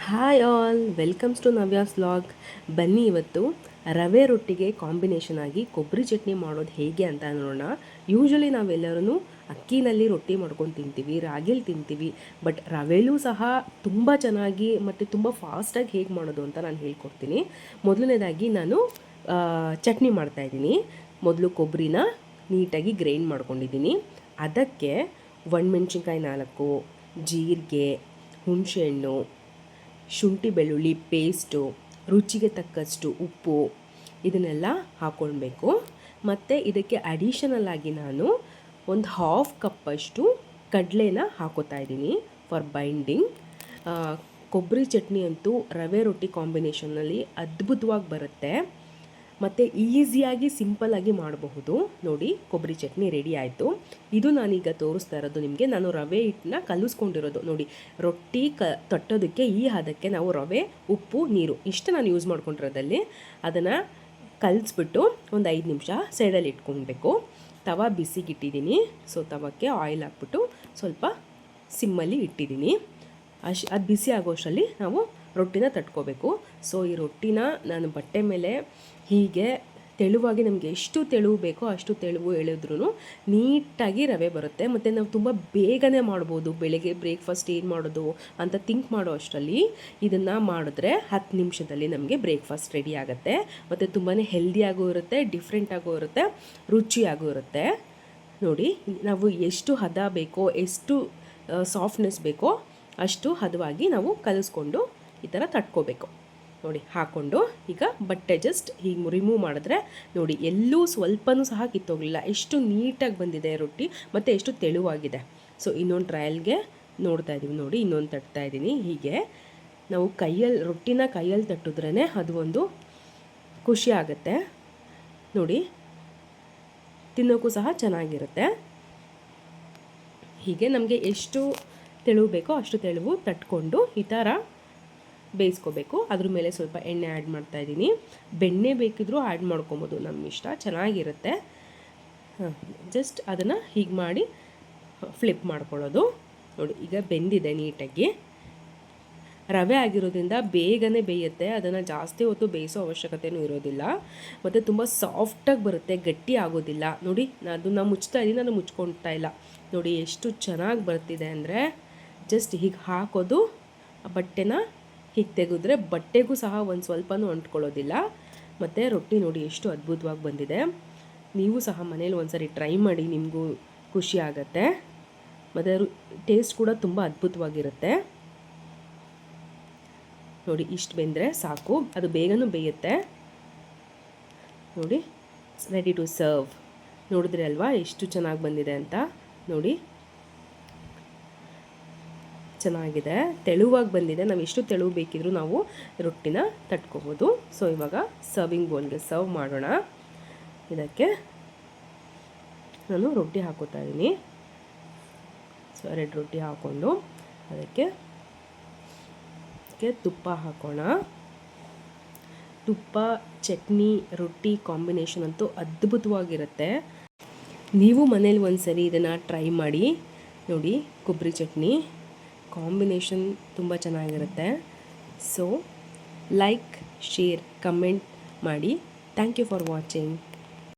Hi all, welcomes to Navya's vlog. ಬನ್ನಿ ಇವತ್ತು ರವೆ ರೊಟ್ಟಿಗೆ ಕಾಂಬಿನೇಷನ್ ಆಗಿ ಕೊಬ್ಬರಿ ಚಟ್ನಿ ಮಾಡೋದು ಹೇಗೆ ಅಂತ ನೋಡೋಣ. ಯೂಶ್ವಲಿ ನಾವೆಲ್ಲರೂ ಅಕ್ಕಿನಲ್ಲಿ ರೊಟ್ಟಿ ಮಾಡ್ಕೊಂಡು ತಿಂತೀವಿ, ರಾಗಿಲಿ ತಿಂತೀವಿ. ಬಟ್ ರವೆಲೂ ಸಹ ತುಂಬ ಚೆನ್ನಾಗಿ ಮತ್ತು ತುಂಬ ಫಾಸ್ಟಾಗಿ ಹೇಗೆ ಮಾಡೋದು ಅಂತ ನಾನು ಹೇಳ್ಕೊಡ್ತೀನಿ. ಮೊದಲನೇದಾಗಿ ನಾನು ಚಟ್ನಿ ಮಾಡ್ತಾಯಿದ್ದೀನಿ. ಮೊದಲು ಕೊಬ್ಬರಿನ ನೀಟಾಗಿ ಗ್ರೈಂಡ್ ಮಾಡ್ಕೊಂಡಿದ್ದೀನಿ. ಅದಕ್ಕೆ ಒಣಮೆಣ್ಸಿನ್ಕಾಯಿ 4, ಜೀರಿಗೆ, ಹುಣಸೆಹಣ್ಣು, ಶುಂಠಿ ಬೆಳ್ಳುಳ್ಳಿ ಪೇಸ್ಟು, ರುಚಿಗೆ ತಕ್ಕಷ್ಟು ಉಪ್ಪು, ಇದನ್ನೆಲ್ಲ ಹಾಕ್ಕೊಳ್ಬೇಕು. ಮತ್ತು ಇದಕ್ಕೆ ಅಡಿಷನಲ್ ಆಗಿ ನಾನು ಒಂದು ಹಾಫ್ ಕಪ್ಪಷ್ಟು ಕಡಲೆನ ಹಾಕೋತಾ ಇದ್ದೀನಿ ಫಾರ್ ಬೈಂಡಿಂಗ್. ಕೊಬ್ಬರಿ ಚಟ್ನಿ ಅಂತೂ ರವೆ ರೊಟ್ಟಿ ಕಾಂಬಿನೇಷನ್ನಲ್ಲಿ ಅದ್ಭುತವಾಗಿ ಬರುತ್ತೆ ಮತ್ತು ಈಸಿಯಾಗಿ ಸಿಂಪಲ್ಲಾಗಿ ಮಾಡಬಹುದು. ನೋಡಿ, ಕೊಬ್ಬರಿ ಚಟ್ನಿ ರೆಡಿ ಆಯಿತು. ಇದು ನಾನೀಗ ತೋರಿಸ್ತಾ ಇರೋದು ನಿಮಗೆ. ನಾನು ರವೆ ಹಿಟ್ಟನ್ನ ಕಲಿಸ್ಕೊಂಡಿರೋದು ನೋಡಿ. ರೊಟ್ಟಿ ತಟ್ಟೋದಕ್ಕೆ ಈ ಹದಕ್ಕೆ ನಾವು ರವೆ, ಉಪ್ಪು, ನೀರು ಇಷ್ಟು ನಾನು ಯೂಸ್ ಮಾಡ್ಕೊಂಡಿರೋದಲ್ಲಿ ಅದನ್ನು ಕಲಿಸ್ಬಿಟ್ಟು ಒಂದು 5 ನಿಮಿಷ ಸೈಡಲ್ಲಿ ಇಟ್ಕೊಳ್ಬೇಕು. ತವ ಬಿಸಿಗಿಟ್ಟಿದ್ದೀನಿ. ಸೊ ತವಕ್ಕೆ ಆಯಿಲ್ ಹಾಕ್ಬಿಟ್ಟು ಸ್ವಲ್ಪ ಸಿಮ್ಮಲ್ಲಿ ಇಟ್ಟಿದ್ದೀನಿ. ಅದು ಬಿಸಿ ಆಗೋಷ್ಟರಲ್ಲಿ ನಾವು ರೊಟ್ಟಿನ ತಟ್ಕೋಬೇಕು. ಸೊ ಈ ರೊಟ್ಟಿನ ನಾನು ಬಟ್ಟೆ ಮೇಲೆ ಹೀಗೆ ತೆಳುವಾಗಿ, ನಮಗೆ ಎಷ್ಟು ತೆಳುವು ಬೇಕೋ ಅಷ್ಟು ತೆಳುವು ಎಳೆದ್ರೂ ನೀಟಾಗಿ ರವೆ ಬರುತ್ತೆ. ಮತ್ತು ನಾವು ತುಂಬ ಬೇಗನೆ ಮಾಡ್ಬೋದು. ಬೆಳಗ್ಗೆ ಬ್ರೇಕ್ಫಾಸ್ಟ್ ಏನು ಮಾಡೋದು ಅಂತ ಥಿಂಕ್ ಮಾಡೋ ಅಷ್ಟರಲ್ಲಿ ಇದನ್ನು ಮಾಡಿದ್ರೆ 10 ನಿಮಿಷದಲ್ಲಿ ನಮಗೆ ಬ್ರೇಕ್ಫಾಸ್ಟ್ ರೆಡಿ ಆಗುತ್ತೆ. ಮತ್ತು ತುಂಬಾ ಹೆಲ್ದಿಯಾಗೂ ಇರುತ್ತೆ, ಡಿಫ್ರೆಂಟಾಗೂ ಇರುತ್ತೆ, ರುಚಿಯಾಗೂ ಇರುತ್ತೆ. ನೋಡಿ, ನಾವು ಎಷ್ಟು ಹದ ಬೇಕೋ, ಎಷ್ಟು ಸಾಫ್ಟ್ನೆಸ್ ಬೇಕೋ ಅಷ್ಟು ಹದವಾಗಿ ನಾವು ಕಲಿಸ್ಕೊಂಡು ಈ ಥರ ತಟ್ಕೋಬೇಕು. ನೋಡಿ, ಹಾಕ್ಕೊಂಡು ಈಗ ಬಟ್ಟೆ ಜಸ್ಟ್ ಹೀಗೆ ರಿಮೂವ್ ಮಾಡಿದ್ರೆ ನೋಡಿ, ಎಲ್ಲೂ ಸ್ವಲ್ಪನೂ ಸಹ ಕಿತ್ತೋಗಲಿಲ್ಲ. ಎಷ್ಟು ನೀಟಾಗಿ ಬಂದಿದೆ ರೊಟ್ಟಿ ಮತ್ತು ಎಷ್ಟು ತೆಳುವಾಗಿದೆ. ಸೊ ಇನ್ನೊಂದು ಟ್ರಯಲ್ಗೆ ನೋಡ್ತಾ ಇದ್ದೀವಿ. ನೋಡಿ, ಇನ್ನೊಂದು ತಟ್ತಾ ಇದ್ದೀನಿ. ಹೀಗೆ ನಾವು ರೊಟ್ಟಿನ ಕೈಯಲ್ಲಿ ತಟ್ಟಿದ್ರೇ ಅದು ಒಂದು ಖುಷಿ ಆಗುತ್ತೆ. ನೋಡಿ, ತಿನ್ನೋಕ್ಕೂ ಸಹ ಚೆನ್ನಾಗಿರುತ್ತೆ. ಹೀಗೆ ನಮಗೆ ಎಷ್ಟು ತೆಳುವು ಬೇಕೋ ಅಷ್ಟು ತೆಳುವು ತಟ್ಕೊಂಡು ಈ ಥರ ಬೇಯಿಸ್ಕೋಬೇಕು. ಅದ್ರ ಮೇಲೆ ಸ್ವಲ್ಪ ಎಣ್ಣೆ ಆ್ಯಡ್ ಮಾಡ್ತಾಯಿದ್ದೀನಿ. ಬೆಣ್ಣೆ ಬೇಕಿದ್ರೂ ಆ್ಯಡ್ ಮಾಡ್ಕೊಬೋದು, ನಮ್ಮ ಇಷ್ಟ, ಚೆನ್ನಾಗಿರುತ್ತೆ. ಜಸ್ಟ್ ಅದನ್ನು ಹೀಗೆ ಮಾಡಿ ಫ್ಲಿಪ್ ಮಾಡ್ಕೊಳ್ಳೋದು. ನೋಡಿ, ಈಗ ಬೆಂದಿದೆ ನೀಟಾಗಿ. ರವೆ ಆಗಿರೋದ್ರಿಂದ ಬೇಗನೆ ಬೇಯುತ್ತೆ. ಅದನ್ನು ಜಾಸ್ತಿ ಹೊತ್ತು ಬೇಯಿಸೋ ಅವಶ್ಯಕತೆಯೂ ಇರೋದಿಲ್ಲ. ಮತ್ತು ತುಂಬ ಸಾಫ್ಟಾಗಿ ಬರುತ್ತೆ, ಗಟ್ಟಿ ಆಗೋದಿಲ್ಲ. ನೋಡಿ, ಅದನ್ನು ಮುಚ್ತಾ ಇದ್ದೀನಿ, ನಾನು ಮುಚ್ಕೊಳ್ತಾ ಇಲ್ಲ. ನೋಡಿ ಎಷ್ಟು ಚೆನ್ನಾಗಿ ಬರ್ತಿದೆ ಅಂದರೆ, ಜಸ್ಟ್ ಹೀಗೆ ಹಾಕೋದು, ಬಟ್ಟೆನ ಹೀಗೆ ತೆಗೆದ್ರೆ ಬಟ್ಟೆಗೂ ಸಹ ಒಂದು ಸ್ವಲ್ಪನೂ ಅಂಟ್ಕೊಳ್ಳೋದಿಲ್ಲ. ಮತ್ತು ರೊಟ್ಟಿ ನೋಡಿ ಎಷ್ಟು ಅದ್ಭುತವಾಗಿ ಬಂದಿದೆ. ನೀವು ಸಹ ಮನೇಲಿ ಒಂದ್ಸರಿ ಟ್ರೈ ಮಾಡಿ, ನಿಮಗೂ ಖುಷಿ ಆಗುತ್ತೆ. ಮತ್ತು ಟೇಸ್ಟ್ ಕೂಡ ತುಂಬ ಅದ್ಭುತವಾಗಿರುತ್ತೆ. ನೋಡಿ, ಇಷ್ಟು ಬೆಂದರೆ ಸಾಕು, ಅದು ಬೇಗನೂ ಬೇಯುತ್ತೆ. ನೋಡಿ, ರೆಡಿ ಟು ಸರ್ವ್. ನೋಡಿದ್ರೆ ಅಲ್ವಾ ಎಷ್ಟು ಚೆನ್ನಾಗಿ ಬಂದಿದೆ ಅಂತ. ನೋಡಿ, ಚೆನ್ನಾಗಿದೆ, ತೆಳುವಾಗಿ ಬಂದಿದೆ. ನಾವು ಎಷ್ಟು ತೆಳುವು ಬೇಕಿದ್ರೂ ನಾವು ರೊಟ್ಟಿನ ತಟ್ಕೋಬೋದು. ಸೊ ಇವಾಗ ಸರ್ವಿಂಗ್ ಬೌಲ್ಗೆ ಸರ್ವ್ ಮಾಡೋಣ. ಇದಕ್ಕೆ ನಾನು ರೊಟ್ಟಿ ಹಾಕೋತಾ ಇದ್ದೀನಿ. ಸೊ 2 ರೊಟ್ಟಿ ಹಾಕ್ಕೊಂಡು ಅದಕ್ಕೆ ತುಪ್ಪ ಹಾಕೋಣ. ತುಪ್ಪ, ಚಟ್ನಿ, ರೊಟ್ಟಿ ಕಾಂಬಿನೇಷನ್ ಅಂತೂ ಅದ್ಭುತವಾಗಿರುತ್ತೆ. ನೀವು ಮನೇಲಿ ಒಂದ್ಸರಿ ಇದನ್ನು ಟ್ರೈ ಮಾಡಿ ನೋಡಿ. ಕೊಬ್ಬರಿ ಚಟ್ನಿ ಕಾಂಬಿನೇಷನ್ ತುಂಬ ಚೆನ್ನಾಗಿರುತ್ತೆ. ಸೊ ಲೈಕ್, ಶೇರ್, ಕಮೆಂಟ್ ಮಾಡಿ. Thank you for watching.